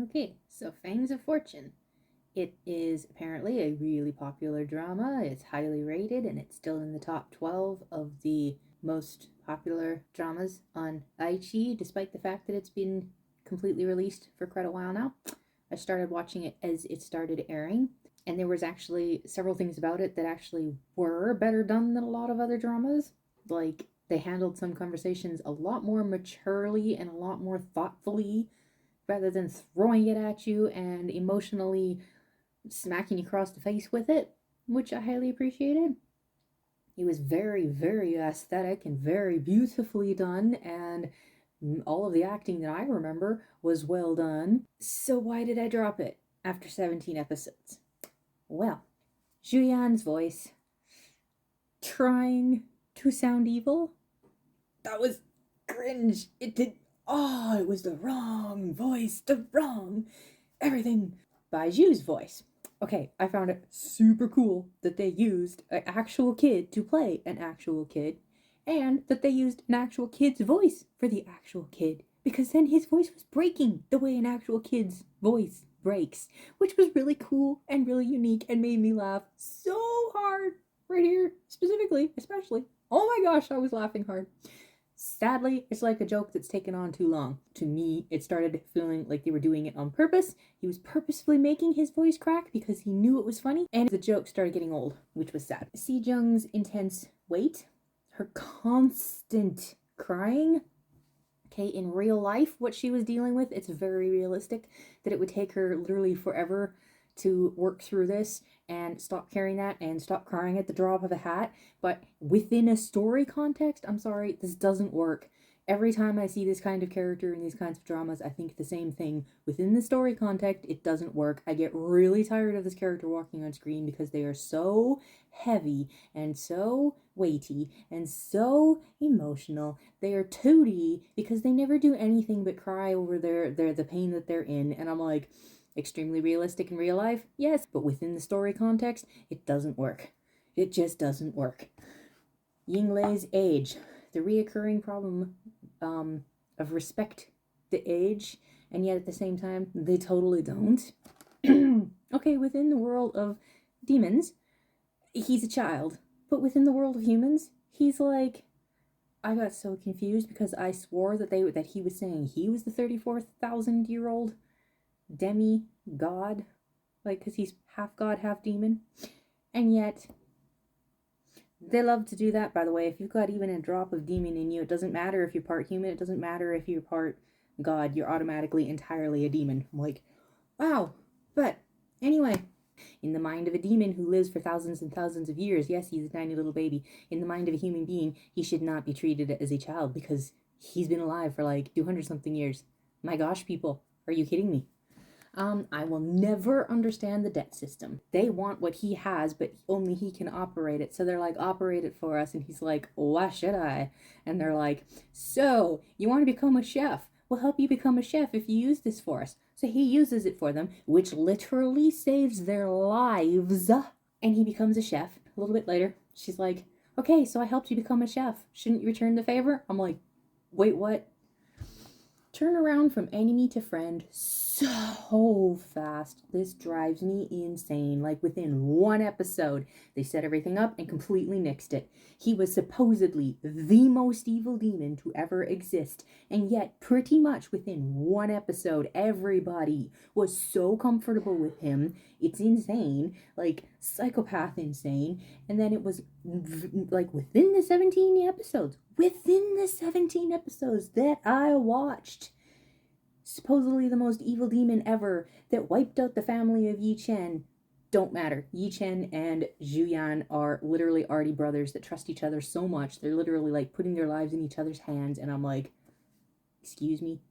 Okay, so Fangs of Fortune. It is apparently a really popular drama. It's highly rated and it's still in the top 12 of the most popular dramas on Aichi, despite the fact that it's been completely released for quite a while now. I started watching it as it started airing, and there was actually several things about it that actually were better done than a lot of other dramas. Like, they handled some conversations a lot more maturely and a lot more thoughtfully rather than throwing it at you and emotionally smacking you across the face with it, which I highly appreciated. It was very, very aesthetic and very beautifully done, and all of the acting that I remember was well done. So, why did I drop it after 17 episodes? Well, Julian's voice trying to sound evil, that was cringe. It did. Oh, it was the wrong voice, the wrong everything. Baiju's voice. Okay, I found it super cool that they used an actual kid to play an actual kid, and that they used an actual kid's voice for the actual kid, because then his voice was breaking the way an actual kid's voice breaks, which was really cool and really unique and made me laugh so hard right here, specifically, especially. Oh my gosh, I was laughing hard. Sadly, it's like a joke that's taken on too long. To me, it started feeling like they were doing it on purpose. He was purposefully making his voice crack because he knew it was funny, and the joke started getting old, which was sad. Si Jung's intense weight, her constant crying. Okay, in real life, what she was dealing with, it's very realistic that it would take her literally forever to work through this and stop carrying that and stop crying at the drop of a hat. But within a story context, I'm sorry, this doesn't work. Every time I see this kind of character in these kinds of dramas, I think the same thing. Within the story context, it doesn't work. I get really tired of this character walking on screen because they are so heavy and so weighty and so emotional. They are 2D because they never do anything but cry over the pain that they're in. And I'm like, extremely realistic in real life? Yes, but within the story context, it doesn't work. It just doesn't work. Yinglei's age, the reoccurring problem of respect the age, and yet at the same time, they totally don't. Okay, within the world of demons, he's a child, but within the world of humans, he's like, I got so confused because I swore that he was saying he was the 34,000-year-old demi god, like, because he's half god, half demon, and yet they love to do that. By the way, if you've got even a drop of demon in you, it doesn't matter if you're part human, it doesn't matter if you're part god, you're automatically entirely a demon. I'm like, wow. But anyway, in the mind of a demon who lives for thousands and thousands of years, yes, he's a tiny little baby. In the mind of a human being, he should not be treated as a child because he's been alive for like 200 something years. My gosh, people, are you kidding me? I will never understand the debt system. They want what he has, but only he can operate it. So they're like, operate it for us. And he's like, why should I? And they're like, so you want to become a chef? We'll help you become a chef if you use this for us. So he uses it for them, which literally saves their lives. And he becomes a chef. A little bit later, she's like, okay, so I helped you become a chef. Shouldn't you return the favor? I'm like, wait, what? Turn around from enemy to friend so fast. This drives me insane. Like, within one episode, they set everything up and completely nixed it. He was supposedly the most evil demon to ever exist, and yet pretty much within one episode, everybody was so comfortable with him. It's insane, like psychopath insane. And then it was like within the 17 episodes that I watched, supposedly the most evil demon ever that wiped out the family of Yi Chen. Don't matter. Yi Chen and Zhu Yan are literally already brothers that trust each other so much. They're literally like putting their lives in each other's hands. And I'm like, excuse me?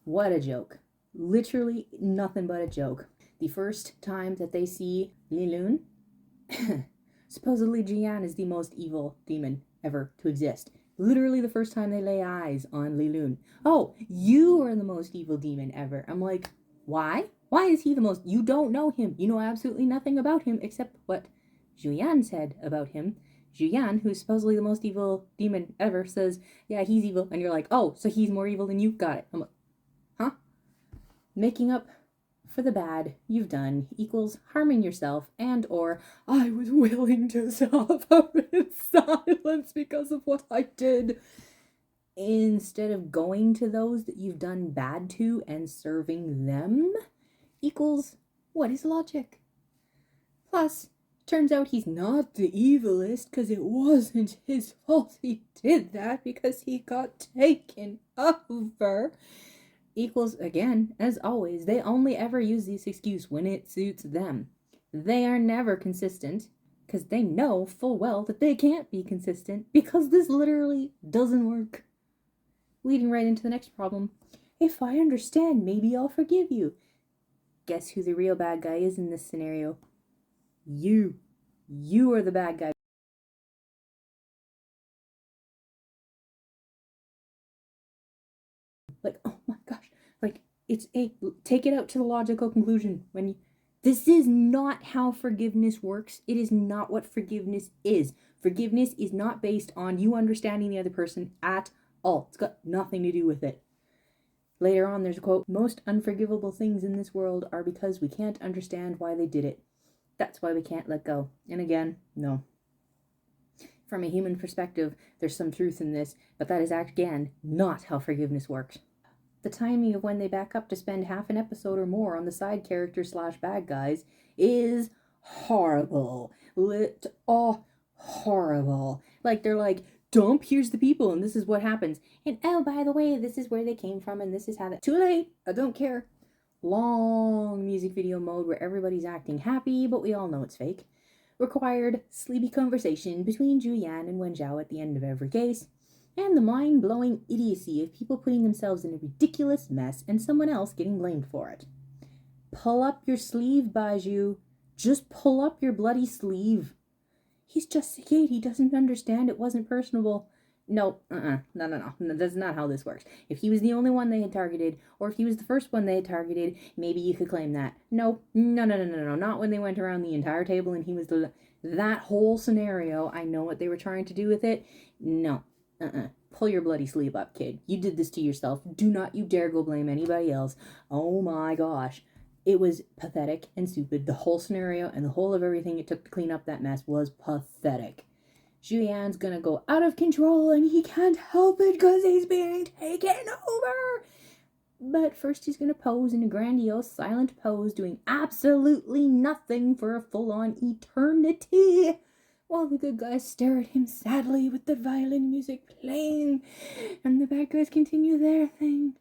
What a joke. Literally nothing but a joke. The first time that they see Li Lun, supposedly Jian is the most evil demon ever to exist. Literally the first time they lay eyes on Li Lun. Oh, you are the most evil demon ever. I'm like, why? Why is he the most? You don't know him. You know absolutely nothing about him except what Julian said about him. Julian, who's supposedly the most evil demon ever, says, yeah, he's evil. And you're like, oh, so he's more evil than you? Got it. I'm like, huh? Making up for the bad you've done equals harming yourself and or I was willing to suffer in silence because of what I did. Instead of going to those that you've done bad to and serving them equals what is logic? Plus, turns out he's not the evilest because it wasn't his fault he did that because he got taken over. Equals, again, as always, they only ever use this excuse when it suits them. They are never consistent because they know full well that they can't be consistent because this literally doesn't work. Leading right into the next problem. If I understand, maybe I'll forgive you. Guess who the real bad guy is in this scenario? You. You are the bad guy. Like, oh my gosh. Like, take it out to the logical conclusion. This is not how forgiveness works. It is not what forgiveness is. Forgiveness is not based on you understanding the other person at all. It's got nothing to do with it. Later on, there's a quote, most unforgivable things in this world are because we can't understand why they did it. That's why we can't let go. And again, no. From a human perspective, there's some truth in this, but that is, again, not how forgiveness works. The timing of when they back up to spend half an episode or more on the side characters / bad guys is horrible. Horrible. Like, they're like, dump, here's the people, and this is what happens. And oh, by the way, this is where they came from, and this is how that... Too late, I don't care. Long music video mode where everybody's acting happy, but we all know it's fake. Required sleepy conversation between Julian and Wenjiao at the end of every case. And the mind-blowing idiocy of people putting themselves in a ridiculous mess and someone else getting blamed for it. Pull up your sleeve, Baiju. Just pull up your bloody sleeve. He's just a kid. He doesn't understand it wasn't personable. No, no. That's not how this works. If he was the only one they had targeted, or if he was the first one they had targeted, maybe you could claim that. No. Not when they went around the entire table and he was that whole scenario. I know what they were trying to do with it. No. Pull your bloody sleeve up, kid. You did this to yourself. Do not you dare go blame anybody else. Oh my gosh. It was pathetic and stupid. The whole scenario and the whole of everything it took to clean up that mess was pathetic. Julian's gonna go out of control and he can't help it because he's being taken over. But first he's gonna pose in a grandiose silent pose doing absolutely nothing for a full-on eternity. While the good guys stare at him sadly with the violin music playing and the bad guys continue their thing.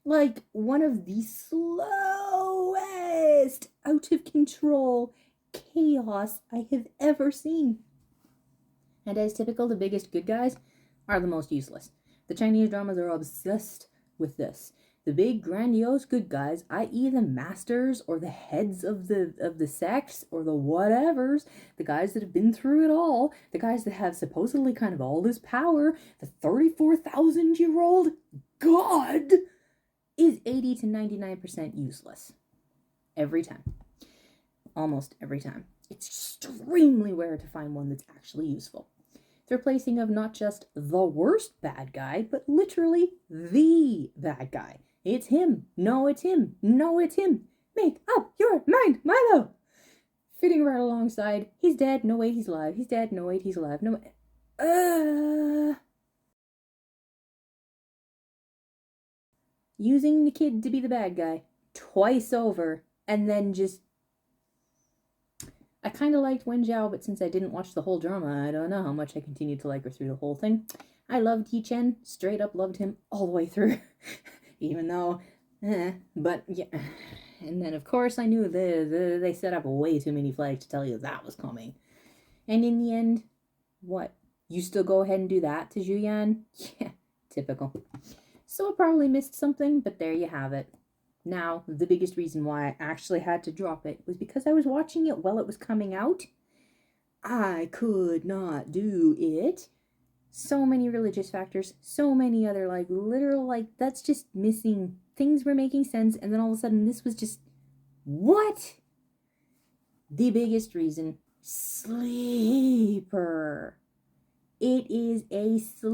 Like one of the slowest out of control chaos I have ever seen. And as typical, the biggest good guys are the most useless. The Chinese dramas are obsessed with this. The big grandiose good guys, i.e. the masters or the heads of the sects or the whatevers, the guys that have been through it all, the guys that have supposedly kind of all this power, the 34,000-year-old god, is 80 to 99% useless. Every time. Almost every time. It's extremely rare to find one that's actually useful. The replacing of not just the worst bad guy, but literally the bad guy. It's him. No, it's him. No, it's him. Make up your mind, Milo. Fitting right alongside. He's dead. No, wait, he's alive. He's dead. No, wait, he's alive. No, using the kid to be the bad guy twice over, and then just... I kind of liked Wenjiao, but since I didn't watch the whole drama, I don't know how much I continued to like her through the whole thing. I loved Yi Chen, straight up loved him all the way through, even though, but yeah. And then, of course, I knew they set up way too many flags to tell you that was coming. And in the end, what? You still go ahead and do that to Julian? Yeah, typical. So I probably missed something, but there you have it. Now, the biggest reason why I actually had to drop it was because I was watching it while it was coming out. I could not do it. So many religious factors, so many other, literal, that's just missing. Things were making sense, and then all of a sudden this was just, what? The biggest reason, sleeper. It is a sleeper.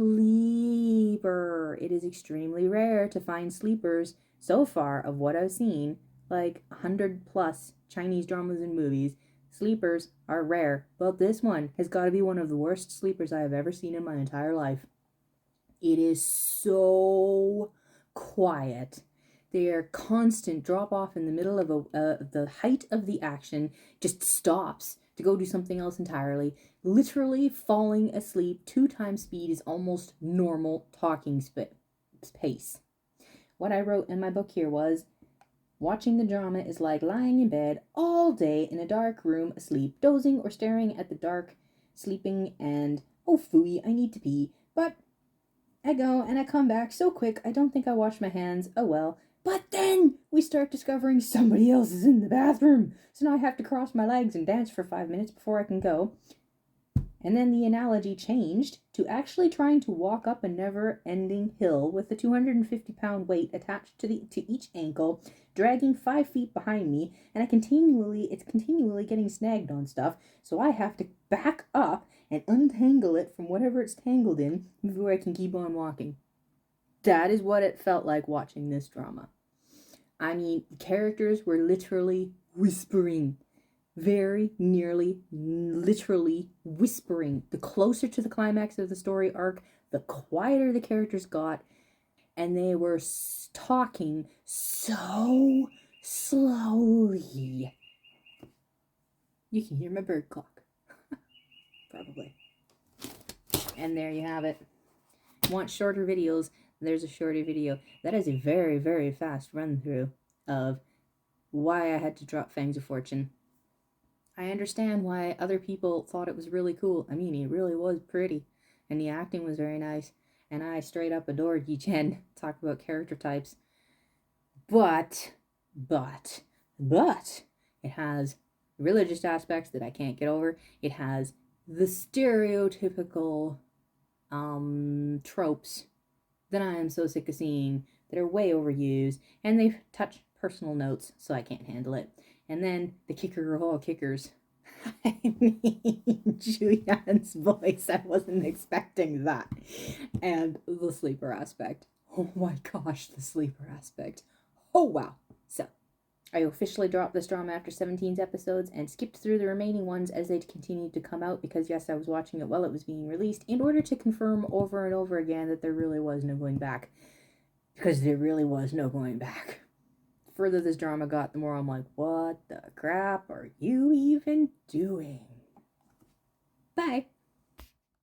It is extremely rare to find sleepers So far, of what I've seen, like 100 plus Chinese dramas and movies, sleepers are rare, but this one has got to be one of the worst sleepers I have ever seen in my entire life. It is so quiet. Their constant drop off in the middle of the height of the action just stops to go do something else entirely. Literally falling asleep 2 times speed is almost normal talking pace. What I wrote in my book here was, watching the drama is like lying in bed all day in a dark room asleep, dozing or staring at the dark, sleeping, and oh phooey, I need to pee. But I go and I come back so quick I don't think I wash my hands. Oh well. But then we start discovering somebody else is in the bathroom. So now I have to cross my legs and dance for 5 minutes before I can go. And then the analogy changed to actually trying to walk up a never-ending hill with a 250-pound weight attached to each ankle, dragging 5 feet behind me, and it's continually getting snagged on stuff, so I have to back up and untangle it from whatever it's tangled in before I can keep on walking. That is what it felt like watching this drama. I mean, the characters were literally whispering. Very nearly, literally whispering. The closer to the climax of the story arc, the quieter the characters got, and they were talking so slowly. You can hear my bird clock. Probably. And there you have it. Want shorter videos? There's a shorter video. That is a very, very fast run through of why I had to drop Fangs of Fortune. I understand why other people thought it was really cool. I mean, it really was pretty, and the acting was very nice, and I straight up adored Yi Chen. Talk about character types. But, it has religious aspects that I can't get over. It has the stereotypical tropes that I am so sick of seeing that are way overused, and they touch personal notes, so I can't handle it. And then the kicker of all kickers. I mean, Julianne's voice, I wasn't expecting that. And the sleeper aspect. Oh my gosh, the sleeper aspect. Oh wow. So, I officially dropped this drama after 17 episodes and skipped through the remaining ones as they continued to come out because, yes, I was watching it while it was being released in order to confirm over and over again that there really was no going back. Because there really was no going back. The further this drama got, the more I'm like, what the crap are you even doing? Bye.